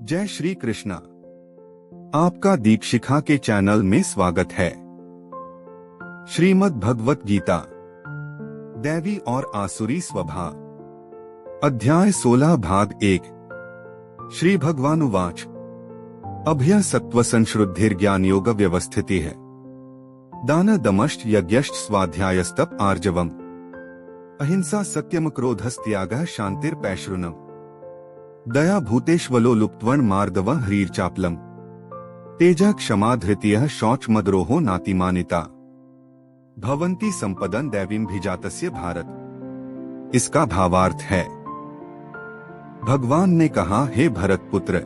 जय श्री कृष्णा। आपका दीक्षिखा के चैनल में स्वागत है। श्रीमद् भगवत गीता, दैवी और आसुरी स्वभाव, अध्याय 16 भाग 1। श्री भगवानुवाच अभय सत्व संश्रुद्धिर्ज्ञान योग व्यवस्थिति है। दान दमश्च यज्ञश्च स्वाध्यायस्तप आर्जवम्, अहिंसा सत्यम क्रोधस्त्यागः शांतिर्पैशृनम्, दया भूतेष्वलो लुप्त्वन् मार्दवः ह्रीर्चापलम्, तेजः क्षमा धृतियः शौच मद्रोहो नातिमानिता, भवन्ति संपदन् दैवीं भिजातस्य भारत। इसका भावार्थ है, भगवान ने कहा, हे भरत पुत्र,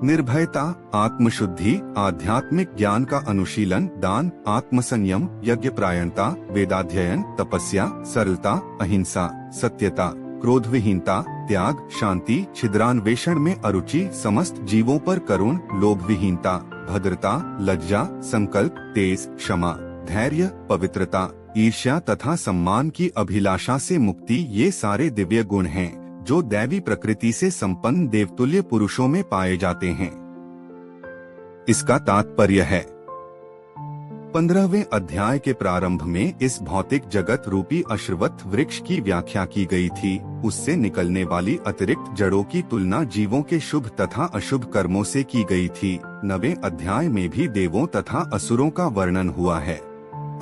निर्भयता, आत्मशुद्धि, आध्यात्मिक ज्ञान का अनुशीलन, दान, आत्मसंयम, यज्ञपरायणता, वेदाध्ययन, तपस्या, सरलता, अहिंसा, सत्यता, क्रोधविहीनता, त्याग, शांति, छिद्रान्वेषण में अरुचि, समस्त जीवों पर करुण, लोभविहीनता, भद्रता, लज्जा, संकल्प, तेज, क्षमा, धैर्य, पवित्रता, ईर्ष्या तथा सम्मान की अभिलाषा से मुक्ति, ये सारे दिव्य गुण हैं जो दैवी प्रकृति से संपन्न देवतुल्य पुरुषों में पाए जाते हैं। इसका तात्पर्य है, 15वें अध्याय के प्रारंभ में इस भौतिक जगत रूपी अश्रवत्थ वृक्ष की व्याख्या की गई थी। उससे निकलने वाली अतिरिक्त जड़ों की तुलना जीवों के शुभ तथा अशुभ कर्मों से की गई थी। 9वें अध्याय में भी देवों तथा असुरों का वर्णन हुआ है।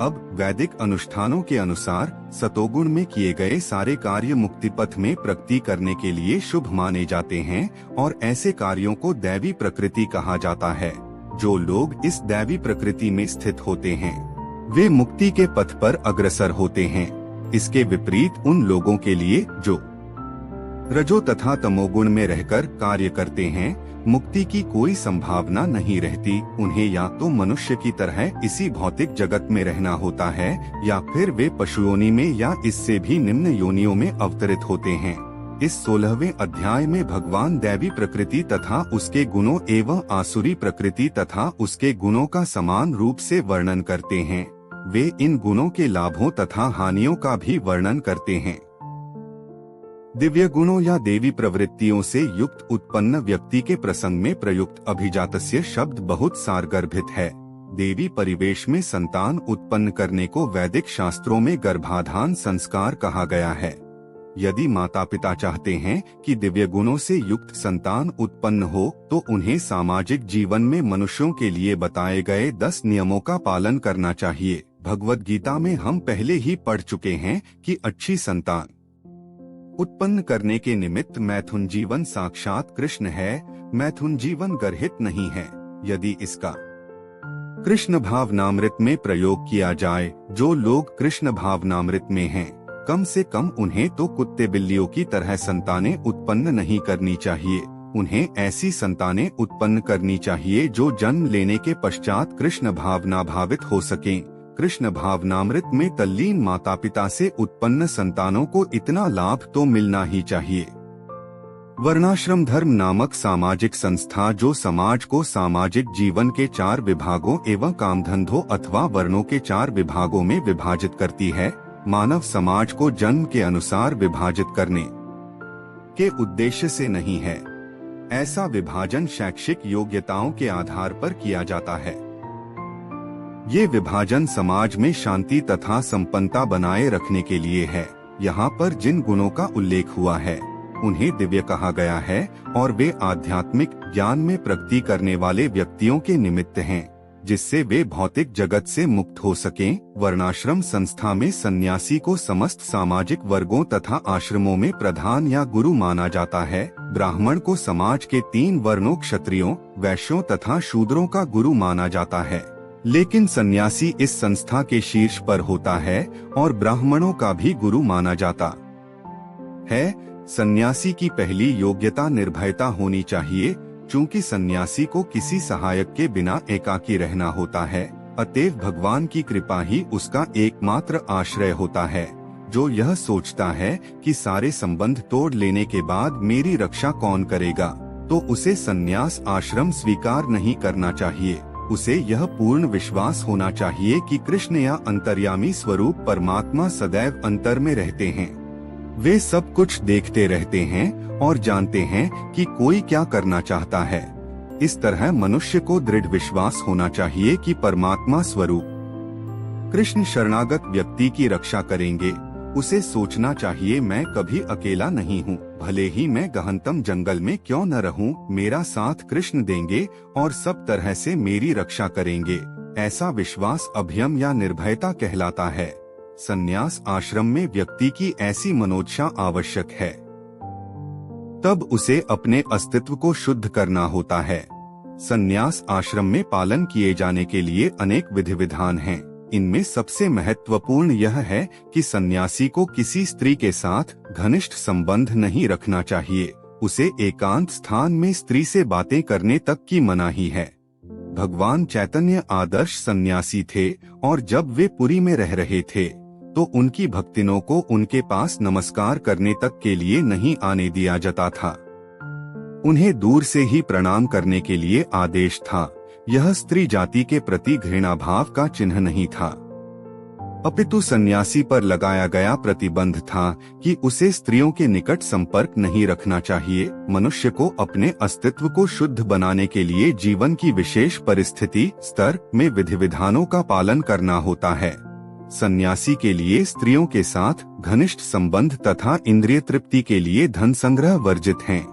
अब वैदिक अनुष्ठानों के अनुसार सतोगुण में किए गए सारे कार्य मुक्ति पथ में प्रगति करने के लिए शुभ माने जाते हैं और ऐसे कार्यों को दैवी प्रकृति कहा जाता है। जो लोग इस दैवी प्रकृति में स्थित होते हैं वे मुक्ति के पथ पर अग्रसर होते हैं। इसके विपरीत उन लोगों के लिए जो रजो तथा तमोगुण में रहकर कार्य करते हैं, मुक्ति की कोई संभावना नहीं रहती। उन्हें या तो मनुष्य की तरह इसी भौतिक जगत में रहना होता है या फिर वे पशुयोनि में या इससे भी निम्न योनियों में अवतरित होते हैं। इस 16वें अध्याय में भगवान दैवी प्रकृति तथा उसके गुणों एवं आसुरी प्रकृति तथा उसके गुणों का समान रूप से वर्णन करते हैं। वे इन गुणों के लाभों तथा हानियों का भी वर्णन करते हैं। दिव्य गुणों या देवी प्रवृत्तियों से युक्त उत्पन्न व्यक्ति के प्रसंग में प्रयुक्त अभिजातस्य शब्द बहुत सारगर्भित है। देवी परिवेश में संतान उत्पन्न करने को वैदिक शास्त्रों में गर्भाधान संस्कार कहा गया है। यदि माता पिता चाहते हैं कि दिव्य गुणों से युक्त संतान उत्पन्न हो तो उन्हें सामाजिक जीवन में मनुष्यों के लिए बताए गए 10 नियमों का पालन करना चाहिए। भगवद गीता में हम पहले ही पढ़ चुके हैं कि अच्छी संतान उत्पन्न करने के निमित्त मैथुन जीवन साक्षात कृष्ण है, मैथुन जीवन गर्हित नहीं है। यदि इसका कृष्ण भावनामृत में प्रयोग किया जाए, जो लोग कृष्ण भावनामृत में हैं, कम से कम उन्हें तो कुत्ते बिल्लियों की तरह संतानें उत्पन्न नहीं करनी चाहिए। उन्हें ऐसी संतानें उत्पन्न करनी चाहिए जो जन्म लेने के पश्चात कृष्ण भावना भावित हो सकें। कृष्ण भावनामृत में तल्लीन माता पिता से उत्पन्न संतानों को इतना लाभ तो मिलना ही चाहिए। वर्णाश्रम धर्म नामक सामाजिक संस्था जो समाज को सामाजिक जीवन के 4 विभागों एवं कामधंधों अथवा वर्णों के 4 विभागों में विभाजित करती है, मानव समाज को जन्म के अनुसार विभाजित करने के उद्देश्य से नहीं है। ऐसा विभाजन शैक्षिक योग्यताओं के आधार पर किया जाता है। ये विभाजन समाज में शांति तथा संपन्नता बनाए रखने के लिए है। यहाँ पर जिन गुणों का उल्लेख हुआ है उन्हें दिव्य कहा गया है और वे आध्यात्मिक ज्ञान में प्रगति करने वाले व्यक्तियों के निमित्त हैं, जिससे वे भौतिक जगत से मुक्त हो सकें। वर्णाश्रम संस्था में सन्यासी को समस्त सामाजिक वर्गों तथा आश्रमों में प्रधान या गुरु माना जाता है। ब्राह्मण को समाज के 3 वर्णों क्षत्रियों, वैश्यों तथा शूद्रों का गुरु माना जाता है, लेकिन सन्यासी इस संस्था के शीर्ष पर होता है और ब्राह्मणों का भी गुरु माना जाता है। सन्यासी की पहली योग्यता निर्भयता होनी चाहिए, चूंकि सन्यासी को किसी सहायक के बिना एकाकी रहना होता है। अतएव भगवान की कृपा ही उसका एकमात्र आश्रय होता है। जो यह सोचता है कि सारे संबंध तोड़ लेने के बाद मेरी रक्षा कौन करेगा, तो उसे सन्यास आश्रम स्वीकार नहीं करना चाहिए। उसे यह पूर्ण विश्वास होना चाहिए कि कृष्ण या अंतर्यामी स्वरूप परमात्मा सदैव अंतर में रहते हैं। वे सब कुछ देखते रहते हैं और जानते हैं कि कोई क्या करना चाहता है। इस तरह मनुष्य को दृढ़ विश्वास होना चाहिए कि परमात्मा स्वरूप कृष्ण शरणागत व्यक्ति की रक्षा करेंगे। उसे सोचना चाहिए, मैं कभी अकेला नहीं हूँ, भले ही मैं गहनतम जंगल में क्यों न रहूं, मेरा साथ कृष्ण देंगे और सब तरह से मेरी रक्षा करेंगे। ऐसा विश्वास अभयम या निर्भयता कहलाता है। संन्यास आश्रम में व्यक्ति की ऐसी मनोदशा आवश्यक है। तब उसे अपने अस्तित्व को शुद्ध करना होता है। संन्यास आश्रम में पालन किए जाने के लिए अनेक विधि विधान हैं। इनमें सबसे महत्वपूर्ण यह है कि सन्यासी को किसी स्त्री के साथ घनिष्ठ संबंध नहीं रखना चाहिए। उसे एकांत स्थान में स्त्री से बातें करने तक की मनाही है। भगवान चैतन्य आदर्श सन्यासी थे और जब वे पुरी में रह रहे थे तो उनकी भक्तिनों को उनके पास नमस्कार करने तक के लिए नहीं आने दिया जाता था। उन्हें दूर से ही प्रणाम करने के लिए आदेश था। यह स्त्री जाति के प्रति घृणा भाव का चिन्ह नहीं था, अपितु सन्यासी पर लगाया गया प्रतिबंध था कि उसे स्त्रियों के निकट संपर्क नहीं रखना चाहिए। मनुष्य को अपने अस्तित्व को शुद्ध बनाने के लिए जीवन की विशेष परिस्थिति स्तर में विधि विधानों का पालन करना होता है। सन्यासी के लिए स्त्रियों के साथ घनिष्ठ संबंध तथा इंद्रिय तृप्ति के लिए धन संग्रह वर्जित हैं।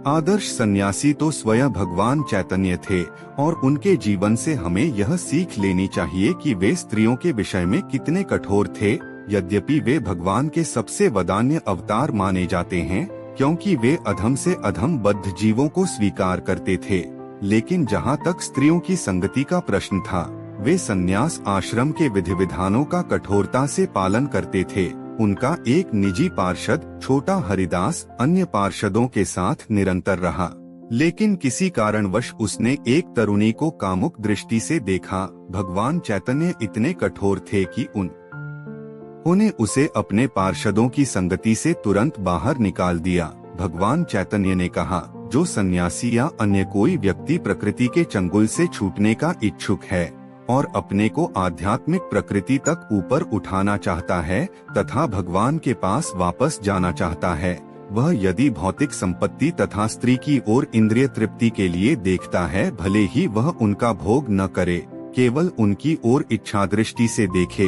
आदर्श सन्यासी तो स्वयं भगवान चैतन्य थे और उनके जीवन से हमें यह सीख लेनी चाहिए कि वे स्त्रियों के विषय में कितने कठोर थे। यद्यपि वे भगवान के सबसे वदान्य अवतार माने जाते हैं, क्योंकि वे अधम से अधम बद्ध जीवों को स्वीकार करते थे, लेकिन जहाँ तक स्त्रियों की संगति का प्रश्न था, वे संन्यास आश्रम के विधि विधानों का कठोरता से पालन करते थे। उनका एक निजी पार्षद छोटा हरिदास अन्य पार्षदों के साथ निरंतर रहा, लेकिन किसी कारणवश उसने एक तरुणी को कामुक दृष्टि से देखा। भगवान चैतन्य इतने कठोर थे कि उन्हें उसे अपने पार्षदों की संगति से तुरंत बाहर निकाल दिया। भगवान चैतन्य ने कहा, जो सन्यासी या अन्य कोई व्यक्ति प्रकृति के चंगुल से छूटने का इच्छुक है और अपने को आध्यात्मिक प्रकृति तक ऊपर उठाना चाहता है तथा भगवान के पास वापस जाना चाहता है, वह यदि भौतिक संपत्ति तथा स्त्री की ओर इंद्रिय तृप्ति के लिए देखता है, भले ही वह उनका भोग न करे, केवल उनकी ओर इच्छा दृष्टि से देखे,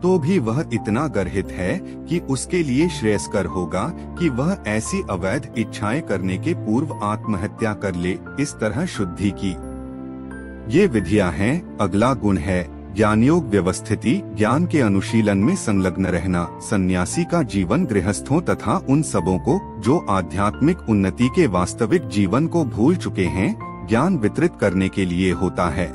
तो भी वह इतना गर्हित है कि उसके लिए श्रेयस्कर होगा कि वह ऐसी अवैध इच्छाएं करने के पूर्व आत्महत्या कर ले। इस तरह शुद्धि की ये विधियां हैं। अगला गुण है ज्ञानयोग व्यवस्थिति। ज्ञान के अनुशीलन में संलग्न रहना। सन्यासी का जीवन गृहस्थों तथा उन सबों को जो आध्यात्मिक उन्नति के वास्तविक जीवन को भूल चुके हैं, ज्ञान वितरित करने के लिए होता है।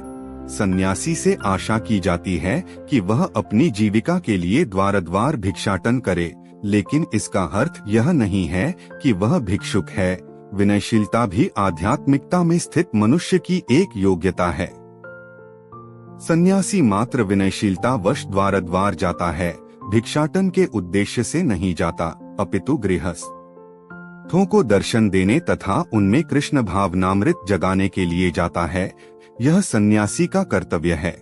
सन्यासी से आशा की जाती है कि वह अपनी जीविका के लिए द्वार द्वार भिक्षाटन करे, लेकिन इसका अर्थ यह नहीं है कि वह भिक्षुक है। विनयशीलता भी आध्यात्मिकता में स्थित मनुष्य की एक योग्यता है। सन्यासी मात्र विनयशीलता वश द्वार द्वार जाता है, भिक्षाटन के उद्देश्य से नहीं जाता, अपितु गृहस्थों को दर्शन देने तथा उनमें कृष्ण भावनामृत जगाने के लिए जाता है। यह सन्यासी का कर्तव्य है।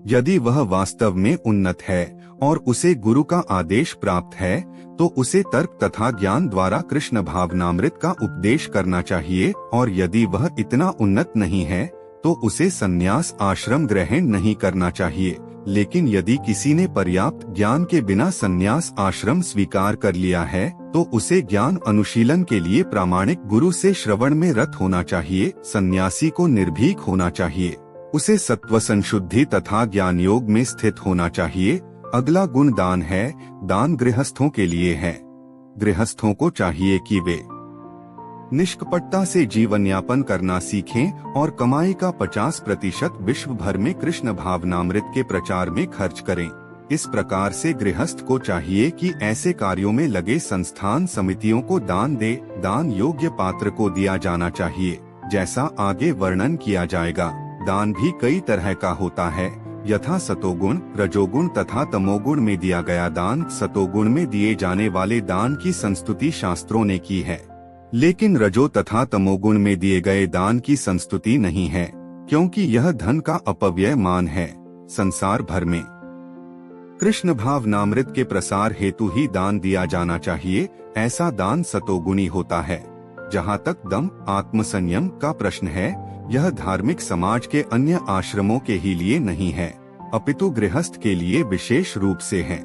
यदि वह वास्तव में उन्नत है और उसे गुरु का आदेश प्राप्त है, तो उसे तर्क तथा ज्ञान द्वारा कृष्ण भावनामृत का उपदेश करना चाहिए, और यदि वह इतना उन्नत नहीं है तो उसे संन्यास आश्रम ग्रहण नहीं करना चाहिए। लेकिन यदि किसी ने पर्याप्त ज्ञान के बिना संन्यास आश्रम स्वीकार कर लिया है, तो उसे ज्ञान अनुशीलन के लिए प्रामाणिक गुरु से श्रवण में रत होना चाहिए। सन्यासी को निर्भीक होना चाहिए, उसे सत्व संशुद्धि तथा ज्ञान योग में स्थित होना चाहिए। अगला गुण दान है। दान गृहस्थों के लिए है। गृहस्थों को चाहिए कि वे निष्कपटता से जीवन यापन करना सीखें और कमाई का 50% विश्व भर में कृष्ण भावनामृत के प्रचार में खर्च करें। इस प्रकार से गृहस्थ को चाहिए कि ऐसे कार्यों में लगे संस्थान समितियों को दान दे। दान योग्य पात्र को दिया जाना चाहिए, जैसा आगे वर्णन किया जाएगा। दान भी कई तरह का होता है, यथा सतोगुण, रजोगुण तथा तमोगुण में दिया गया दान। सतोगुण में दिए जाने वाले दान की संस्तुति शास्त्रों ने की है, लेकिन रजो तथा तमोगुण में दिए गए दान की संस्तुति नहीं है, क्योंकि यह धन का अपव्यय मान है। संसार भर में कृष्ण भावनामृत के प्रसार हेतु ही दान दिया जाना चाहिए। ऐसा दान सतोगुणी होता है। जहाँ तक दम आत्मसंयम का प्रश्न है, यह धार्मिक समाज के अन्य आश्रमों के ही लिए नहीं है, अपितु गृहस्थ के लिए विशेष रूप से है।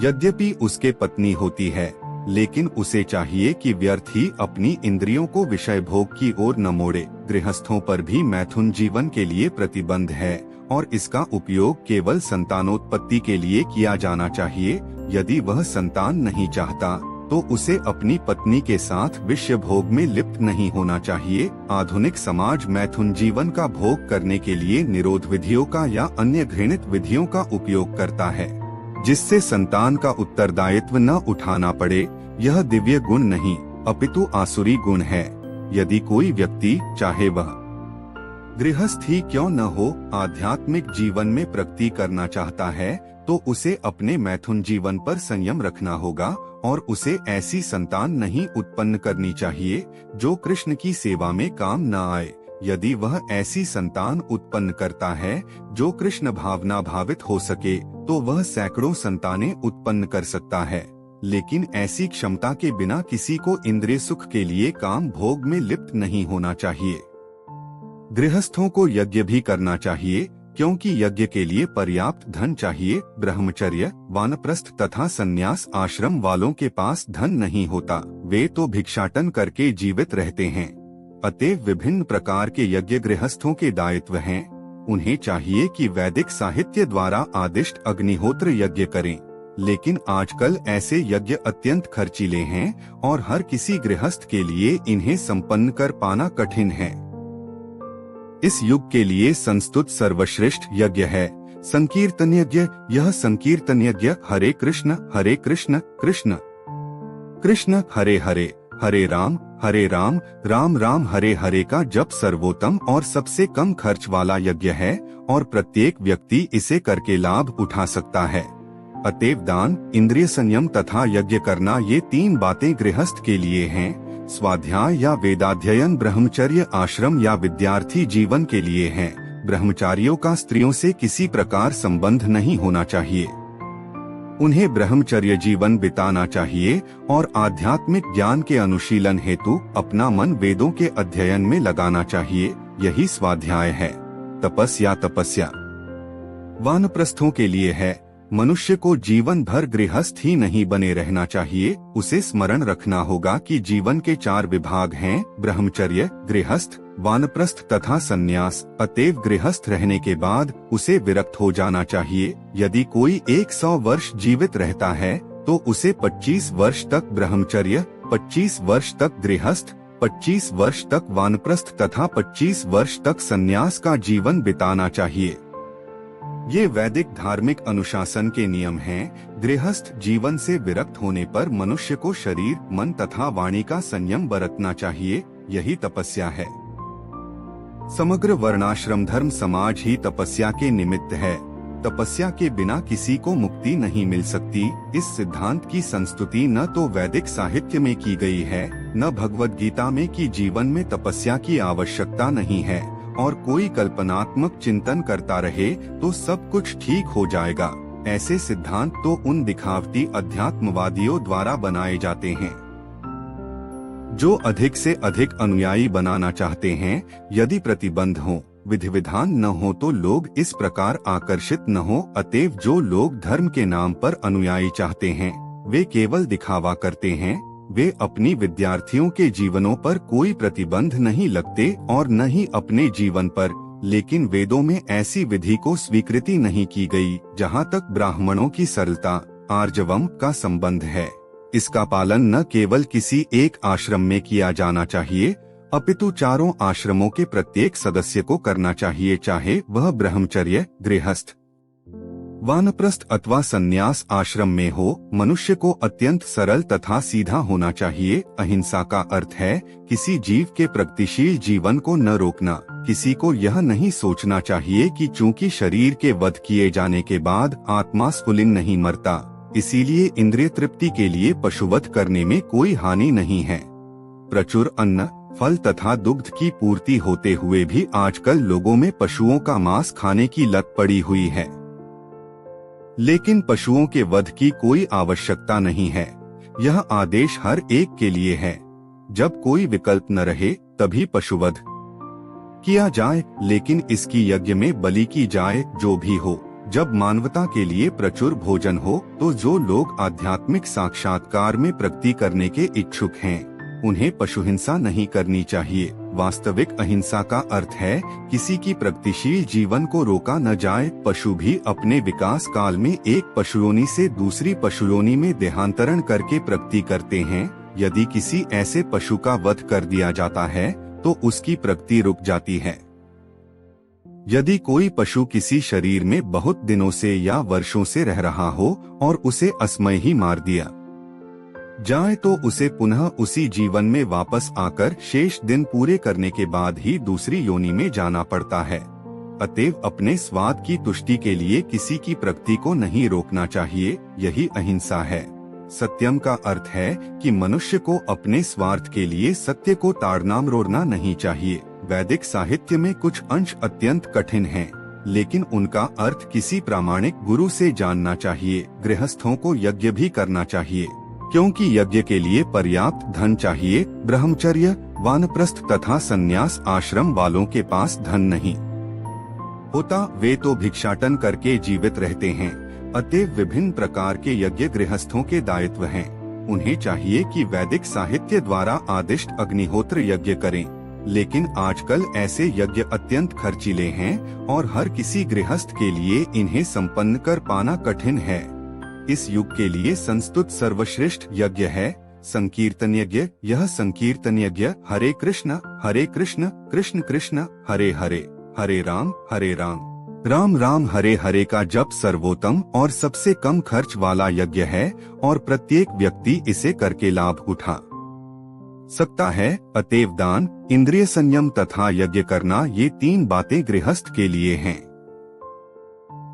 यद्यपि उसके पत्नी होती है, लेकिन उसे चाहिए कि व्यर्थ ही अपनी इंद्रियों को विषय भोग की ओर न मोड़े। गृहस्थों पर भी मैथुन जीवन के लिए प्रतिबंध है और इसका उपयोग केवल संतानोत्पत्ति के लिए किया जाना चाहिए। यदि वह संतान नहीं चाहता तो उसे अपनी पत्नी के साथ विषय भोग में लिप्त नहीं होना चाहिए। आधुनिक समाज मैथुन जीवन का भोग करने के लिए निरोध विधियों का या अन्य घृणित विधियों का उपयोग करता है, जिससे संतान का उत्तरदायित्व न उठाना पड़े। यह दिव्य गुण नहीं, अपितु आसुरी गुण है। यदि कोई व्यक्ति, चाहे वह गृहस्थ ही क्यों न हो, आध्यात्मिक जीवन में प्रगति करना चाहता है तो उसे अपने मैथुन जीवन पर संयम रखना होगा और उसे ऐसी संतान नहीं उत्पन्न करनी चाहिए जो कृष्ण की सेवा में काम न आए। यदि वह ऐसी संतान उत्पन्न करता है जो कृष्ण भावना भावित हो सके तो वह सैकड़ों संतानें उत्पन्न कर सकता है, लेकिन ऐसी क्षमता के बिना किसी को इंद्रिय सुख के लिए काम भोग में लिप्त नहीं होना चाहिए। गृहस्थों को यज्ञ भी करना चाहिए, क्योंकि यज्ञ के लिए पर्याप्त धन चाहिए। ब्रह्मचर्य, वानप्रस्थ तथा संन्यास आश्रम वालों के पास धन नहीं होता, वे तो भिक्षाटन करके जीवित रहते हैं। अतएव विभिन्न प्रकार के यज्ञ गृहस्थों के दायित्व हैं। उन्हें चाहिए कि वैदिक साहित्य द्वारा आदिष्ट अग्निहोत्र यज्ञ करें, लेकिन आजकल ऐसे यज्ञ अत्यंत खर्चीले हैं और हर किसी गृहस्थ के लिए इन्हें संपन्न कर पाना कठिन है। इस युग के लिए संस्तुत सर्वश्रेष्ठ यज्ञ है संकीर्तन यज्ञ। यह संकीर्तन यज्ञ हरे कृष्ण कृष्ण कृष्ण हरे हरे, हरे राम राम राम हरे हरे का जप सर्वोत्तम और सबसे कम खर्च वाला यज्ञ है और प्रत्येक व्यक्ति इसे करके लाभ उठा सकता है। अतएव दान, इंद्रिय संयम तथा यज्ञ करना, ये तीन बातें गृहस्थ के लिए हैं। स्वाध्याय या वेदाध्ययन ब्रह्मचर्य आश्रम या विद्यार्थी जीवन के लिए है। ब्रह्मचारियों का स्त्रियों से किसी प्रकार संबंध नहीं होना चाहिए। उन्हें ब्रह्मचर्य जीवन बिताना चाहिए और आध्यात्मिक ज्ञान के अनुशीलन हेतु अपना मन वेदों के अध्ययन में लगाना चाहिए। यही स्वाध्याय है। तपस्या वानप्रस्थों के लिए है। मनुष्य को जीवन भर गृहस्थ ही नहीं बने रहना चाहिए। उसे स्मरण रखना होगा कि जीवन के 4 विभाग हैं, ब्रह्मचर्य, गृहस्थ, वानप्रस्थ तथा संन्यास। अतएव गृहस्थ रहने के बाद उसे विरक्त हो जाना चाहिए। यदि कोई 100 वर्ष जीवित रहता है तो उसे 25 वर्ष तक ब्रह्मचर्य, 25 वर्ष तक गृहस्थ, 25 वर्ष तक वानप्रस्थ तथा 25 वर्ष तक संन्यास का जीवन बिताना चाहिए। ये वैदिक धार्मिक अनुशासन के नियम हैं। गृहस्थ जीवन से विरक्त होने पर मनुष्य को शरीर, मन तथा वाणी का संयम बरतना चाहिए। यही तपस्या है। समग्र वर्णाश्रम धर्म समाज ही तपस्या के निमित्त है। तपस्या के बिना किसी को मुक्ति नहीं मिल सकती। इस सिद्धांत की संस्तुति न तो वैदिक साहित्य में की गई है, न भगवद गीता में कि जीवन में तपस्या की आवश्यकता नहीं है और कोई कल्पनात्मक चिंतन करता रहे तो सब कुछ ठीक हो जाएगा। ऐसे सिद्धांत तो उन दिखावटी अध्यात्मवादियों द्वारा बनाए जाते हैं जो अधिक से अधिक अनुयायी बनाना चाहते हैं। यदि प्रतिबंध हो, विधि विधान न हो तो लोग इस प्रकार आकर्षित न हो। अतएव जो लोग धर्म के नाम पर अनुयायी चाहते हैं वे केवल दिखावा करते हैं। वे अपनी विद्यार्थियों के जीवनों पर कोई प्रतिबंध नहीं लगते और न ही अपने जीवन पर। लेकिन वेदों में ऐसी विधि को स्वीकृति नहीं की गई जहाँ तक ब्राह्मणों की सरलता, आर्जवम का संबंध है। इसका पालन न केवल किसी एक आश्रम में किया जाना चाहिए, अपितु चारों आश्रमों के प्रत्येक सदस्य को करना चाहिए, चाहे वह ब्रह्मचर्य, गृहस्थ, वानप्रस्थ अथवा संन्यास आश्रम में हो। मनुष्य को अत्यंत सरल तथा सीधा होना चाहिए। अहिंसा का अर्थ है किसी जीव के प्रगतिशील जीवन को न रोकना। किसी को यह नहीं सोचना चाहिए कि चूंकि शरीर के वध किए जाने के बाद आत्मा स्फुलिंग नहीं मरता, इसीलिए इंद्रिय तृप्ति के लिए पशुवध करने में कोई हानि नहीं है। प्रचुर अन्न, फल तथा दुग्ध की पूर्ति होते हुए भी आजकल लोगों में पशुओं का मांस खाने की लत पड़ी हुई है। लेकिन पशुओं के वध की कोई आवश्यकता नहीं है। यह आदेश हर एक के लिए है। जब कोई विकल्प न रहे तभी पशुवध किया जाए, लेकिन इसकी यज्ञ में बलि की जाए जो भी हो। जब मानवता के लिए प्रचुर भोजन हो तो जो लोग आध्यात्मिक साक्षात्कार में प्रगति करने के इच्छुक हैं, उन्हें पशुहिंसा नहीं करनी चाहिए। वास्तविक अहिंसा का अर्थ है किसी की प्रगतिशील जीवन को रोका न जाए। पशु भी अपने विकास काल में एक पशुयोनि से दूसरी पशुयोनि में देहांतरण करके प्रगति करते हैं। यदि किसी ऐसे पशु का वध कर दिया जाता है तो उसकी प्रगति रुक जाती है। यदि कोई पशु किसी शरीर में बहुत दिनों से या वर्षों से रह रहा हो और उसे असमय ही मार दिया जाए तो उसे पुनः उसी जीवन में वापस आकर शेष दिन पूरे करने के बाद ही दूसरी योनि में जाना पड़ता है। अतएव अपने स्वाद की तुष्टि के लिए किसी की प्रगति को नहीं रोकना चाहिए। यही अहिंसा है। सत्यम का अर्थ है कि मनुष्य को अपने स्वार्थ के लिए सत्य को ताड़ना मरोड़ना नहीं चाहिए। वैदिक साहित्य में कुछ अंश अत्यंत कठिन हैं, लेकिन उनका अर्थ किसी प्रामाणिक गुरु से जानना चाहिए। गृहस्थों को यज्ञ भी करना चाहिए, क्योंकि यज्ञ के लिए पर्याप्त धन चाहिए। ब्रह्मचर्य, वानप्रस्थ तथा संन्यास आश्रम वालों के पास धन नहीं होता, वे तो भिक्षाटन करके जीवित रहते हैं। अतएव विभिन्न प्रकार के यज्ञ गृहस्थों के दायित्व हैं। उन्हें चाहिए कि वैदिक साहित्य द्वारा आदिष्ट अग्निहोत्र यज्ञ करें, लेकिन आजकल ऐसे यज्ञ अत्यंत खर्चीले हैं और हर किसी गृहस्थ के लिए इन्हें संपन्न कर पाना कठिन है। इस युग के लिए संस्तुत सर्वश्रेष्ठ यज्ञ है संकीर्तन यज्ञ। यह संकीर्तन यज्ञ हरे कृष्ण कृष्ण कृष्ण हरे हरे, हरे राम राम राम हरे हरे का जप सर्वोत्तम और सबसे कम खर्च वाला यज्ञ है और प्रत्येक व्यक्ति इसे करके लाभ उठा सकता है। अतएव दान, इंद्रिय संयम तथा यज्ञ करना, ये तीन बातें गृहस्थ के लिए हैं।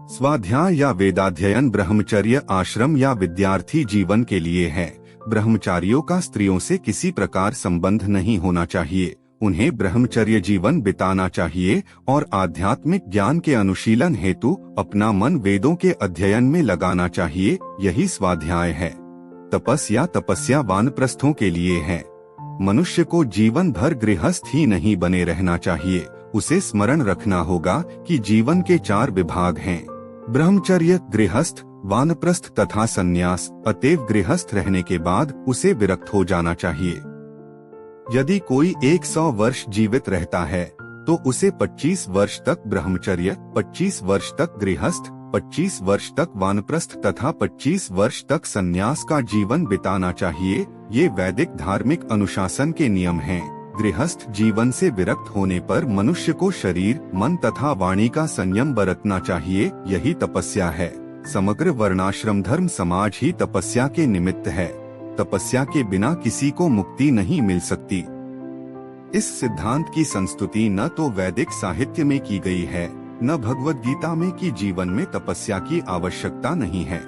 स्वाध्याय या वेदाध्ययन ब्रह्मचर्य आश्रम या विद्यार्थी जीवन के लिए है। ब्रह्मचारियों का स्त्रियों से किसी प्रकार संबंध नहीं होना चाहिए। उन्हें ब्रह्मचर्य जीवन बिताना चाहिए और आध्यात्मिक ज्ञान के अनुशीलन हेतु अपना मन वेदों के अध्ययन में लगाना चाहिए। यही स्वाध्याय है। तपस्या वानप्रस्थों के लिए है। मनुष्य को जीवन भर गृहस्थ ही नहीं बने रहना चाहिए। उसे स्मरण रखना होगा कि जीवन के 4 विभाग हैं: ब्रह्मचर्य, गृहस्थ, वानप्रस्थ तथा संन्यास। अतएव गृहस्थ रहने के बाद उसे विरक्त हो जाना चाहिए। यदि कोई 100 वर्ष जीवित रहता है तो उसे 25 वर्ष तक ब्रह्मचर्य, 25 वर्ष तक गृहस्थ, 25 वर्ष तक वानप्रस्थ तथा 25 वर्ष तक संन्यास का जीवन बिताना चाहिए। ये वैदिक धार्मिक अनुशासन के नियम हैं। गृहस्थ जीवन से विरक्त होने पर मनुष्य को शरीर, मन तथा वाणी का संयम बरतना चाहिए। यही तपस्या है। समग्र वर्णाश्रम धर्म समाज ही तपस्या के निमित्त है। तपस्या के बिना किसी को मुक्ति नहीं मिल सकती। इस सिद्धांत की संस्तुति न तो वैदिक साहित्य में की गई है, न भगवद गीता में कि जीवन में तपस्या की आवश्यकता नहीं है।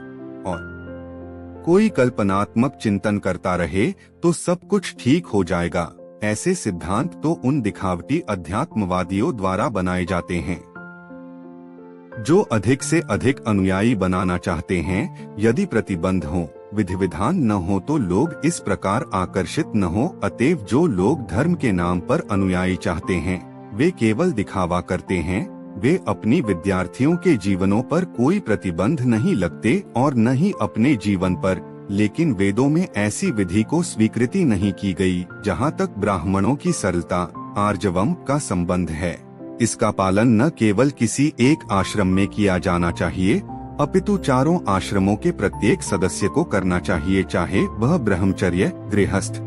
और कोई कल्पनात्मक चिंतन करता रहे तो सब कुछ ठीक हो जाएगा। ऐसे सिद्धांत तो उन दिखावटी अध्यात्मवादियों द्वारा बनाए जाते हैं जो अधिक से अधिक अनुयायी बनाना चाहते हैं। यदि प्रतिबंध हो, विधि विधान न हो तो लोग इस प्रकार आकर्षित न हो। अतएव जो लोग धर्म के नाम पर अनुयायी चाहते हैं वे केवल दिखावा करते हैं। वे अपनी विद्यार्थियों के जीवनों पर कोई प्रतिबंध नहीं लगते और न ही अपने जीवन पर। लेकिन वेदों में ऐसी विधि को स्वीकृति नहीं की गई जहाँ तक ब्राह्मणों की सरलता, आर्जवम का संबंध है। इसका पालन न केवल किसी एक आश्रम में किया जाना चाहिए अपितु चारों आश्रमों के प्रत्येक सदस्य को करना चाहिए, चाहे वह ब्रह्मचर्य, गृहस्थ,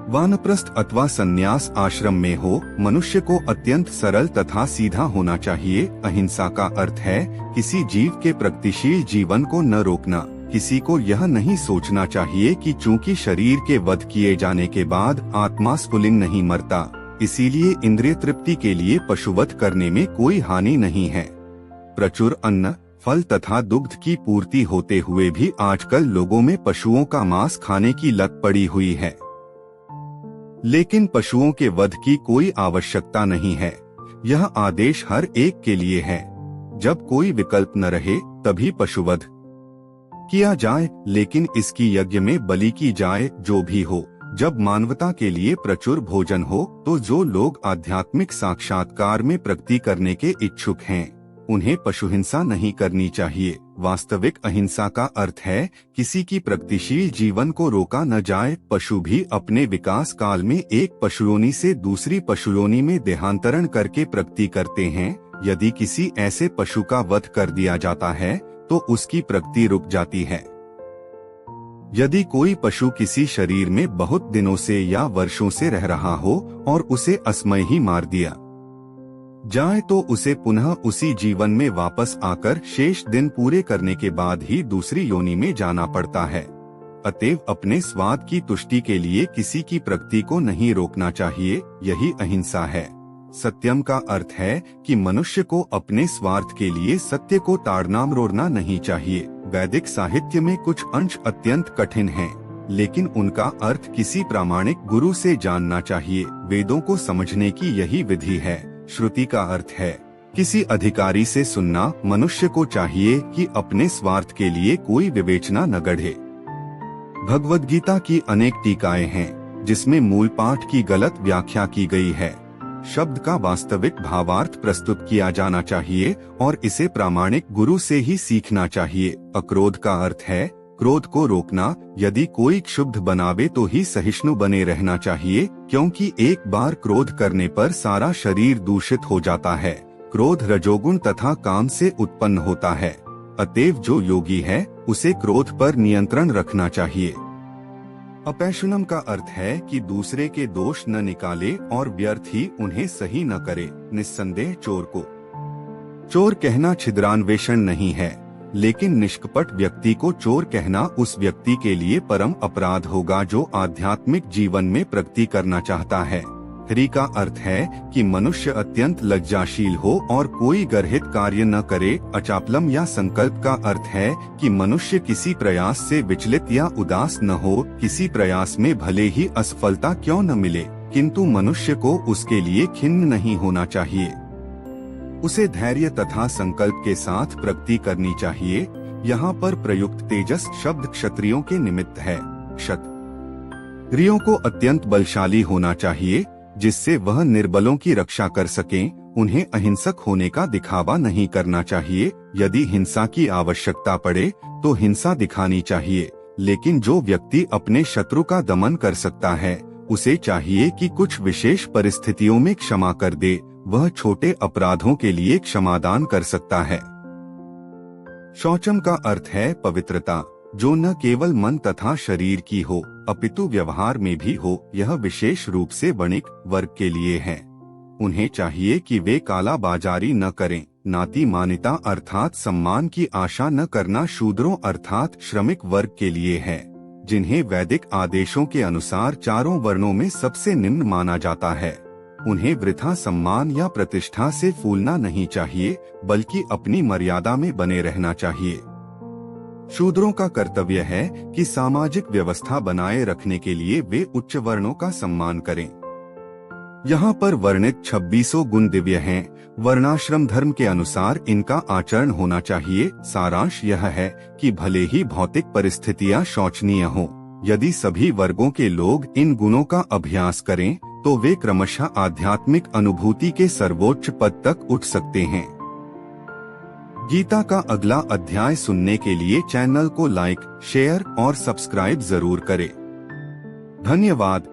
वानप्रस्थ अथवा संन्यास आश्रम में हो। मनुष्य को अत्यंत सरल तथा सीधा होना चाहिए। अहिंसा का अर्थ है किसी जीव के प्रगतिशील जीवन को न रोकना। किसी को यह नहीं सोचना चाहिए कि चूंकि शरीर के वध किए जाने के बाद आत्मा स्फुलिंग नहीं मरता, इसीलिए इंद्रिय तृप्ति के लिए पशुवध करने में कोई हानि नहीं है। प्रचुर अन्न, फल तथा दुग्ध की पूर्ति होते हुए भी आजकल लोगों में पशुओं का मांस खाने की लत पड़ी हुई है। लेकिन पशुओं के वध की कोई आवश्यकता नहीं है। यह आदेश हर एक के लिए है। जब कोई विकल्प न रहे तभी पशुवध किया जाए, लेकिन इसकी यज्ञ में बलि की जाए। जो भी हो, जब मानवता के लिए प्रचुर भोजन हो तो जो लोग आध्यात्मिक साक्षात्कार में प्रगति करने के इच्छुक हैं, उन्हें पशुहिंसा नहीं करनी चाहिए। वास्तविक अहिंसा का अर्थ है किसी की प्रगतिशील जीवन को रोका न जाए। पशु भी अपने विकास काल में एक पशुयोनि से दूसरी पशुयोनि में देहांतरण करके प्रगति करते हैं। यदि किसी ऐसे पशु का वध कर दिया जाता है तो उसकी प्रगति रुक जाती है। यदि कोई पशु किसी शरीर में बहुत दिनों से या वर्षों से रह रहा हो और उसे असमय ही मार दिया जाए तो उसे पुनः उसी जीवन में वापस आकर शेष दिन पूरे करने के बाद ही दूसरी योनि में जाना पड़ता है। अतएव अपने स्वाद की तुष्टि के लिए किसी की प्रगति को नहीं रोकना चाहिए। यही अहिंसा है। सत्यम का अर्थ है कि मनुष्य को अपने स्वार्थ के लिए सत्य को ताड़ना मरोड़ना नहीं चाहिए। वैदिक साहित्य में कुछ अंश अत्यंत कठिन हैं, लेकिन उनका अर्थ किसी प्रामाणिक गुरु से जानना चाहिए। वेदों को समझने की यही विधि है। श्रुति का अर्थ है किसी अधिकारी से सुनना। मनुष्य को चाहिए कि अपने स्वार्थ के लिए कोई विवेचना न गढ़े। भगवद गीता की अनेक टीकाएं हैं जिसमें मूल पाठ की गलत व्याख्या की गई है। शब्द का वास्तविक भावार्थ प्रस्तुत किया जाना चाहिए और इसे प्रामाणिक गुरु से ही सीखना चाहिए। अक्रोध का अर्थ है क्रोध को रोकना। यदि कोई क्षुब्ध बनावे तो ही सहिष्णु बने रहना चाहिए, क्योंकि एक बार क्रोध करने पर सारा शरीर दूषित हो जाता है। क्रोध रजोगुण तथा काम से उत्पन्न होता है। अतएव जो योगी है उसे क्रोध पर नियंत्रण रखना चाहिए। अपैशुनम का अर्थ है कि दूसरे के दोष न निकाले और व्यर्थ ही उन्हें सही न करे। निस्संदेह चोर को चोर कहना छिद्रान्वेषण नहीं है, लेकिन निष्कपट व्यक्ति को चोर कहना उस व्यक्ति के लिए परम अपराध होगा जो आध्यात्मिक जीवन में प्रगति करना चाहता है। ह्री का अर्थ है कि मनुष्य अत्यंत लज्जाशील हो और कोई गर्हित कार्य न करे। अचापलम या संकल्प का अर्थ है कि मनुष्य किसी प्रयास से विचलित या उदास न हो। किसी प्रयास में भले ही असफलता क्यों न मिले, किंतु मनुष्य को उसके लिए खिन्न नहीं होना चाहिए। उसे धैर्य तथा संकल्प के साथ प्रगति करनी चाहिए। यहाँ पर प्रयुक्त तेजस शब्द क्षत्रियों के निमित्त है। क्षत्रियों को अत्यंत बलशाली होना चाहिए जिससे वह निर्बलों की रक्षा कर सकें। उन्हें अहिंसक होने का दिखावा नहीं करना चाहिए। यदि हिंसा की आवश्यकता पड़े तो हिंसा दिखानी चाहिए, लेकिन जो व्यक्ति अपने शत्रु का दमन कर सकता है उसे चाहिए कि कुछ विशेष परिस्थितियों में क्षमा कर दे। वह छोटे अपराधों के लिए क्षमादान कर सकता है। शौचम का अर्थ है पवित्रता, जो न केवल मन तथा शरीर की हो अपितु व्यवहार में भी हो। यह विशेष रूप से वणिक वर्ग के लिए है। उन्हें चाहिए कि वे काला बाजारी न करें। नाती मान्यता अर्थात सम्मान की आशा न करना शूद्रों अर्थात श्रमिक वर्ग के लिए है, जिन्हें वैदिक आदेशों के अनुसार चारों वर्णों में सबसे निम्न माना जाता है। उन्हें वृथा सम्मान या प्रतिष्ठा से फूलना नहीं चाहिए, बल्कि अपनी मर्यादा में बने रहना चाहिए। शूद्रों का कर्तव्य है कि सामाजिक व्यवस्था बनाए रखने के लिए वे उच्च वर्णों का सम्मान करें। यहाँ पर वर्णित 26 गुण दिव्य हैं। वर्णाश्रम धर्म के अनुसार इनका आचरण होना चाहिए। सारांश यह है कि भले ही भौतिक परिस्थितियाँ शोचनीय हों, यदि सभी वर्गों के लोग इन गुणों का अभ्यास करें तो वे क्रमशः आध्यात्मिक अनुभूति के सर्वोच्च पद तक उठ सकते हैं। गीता का अगला अध्याय सुनने के लिए चैनल को लाइक, शेयर और सब्सक्राइब जरूर करें। धन्यवाद।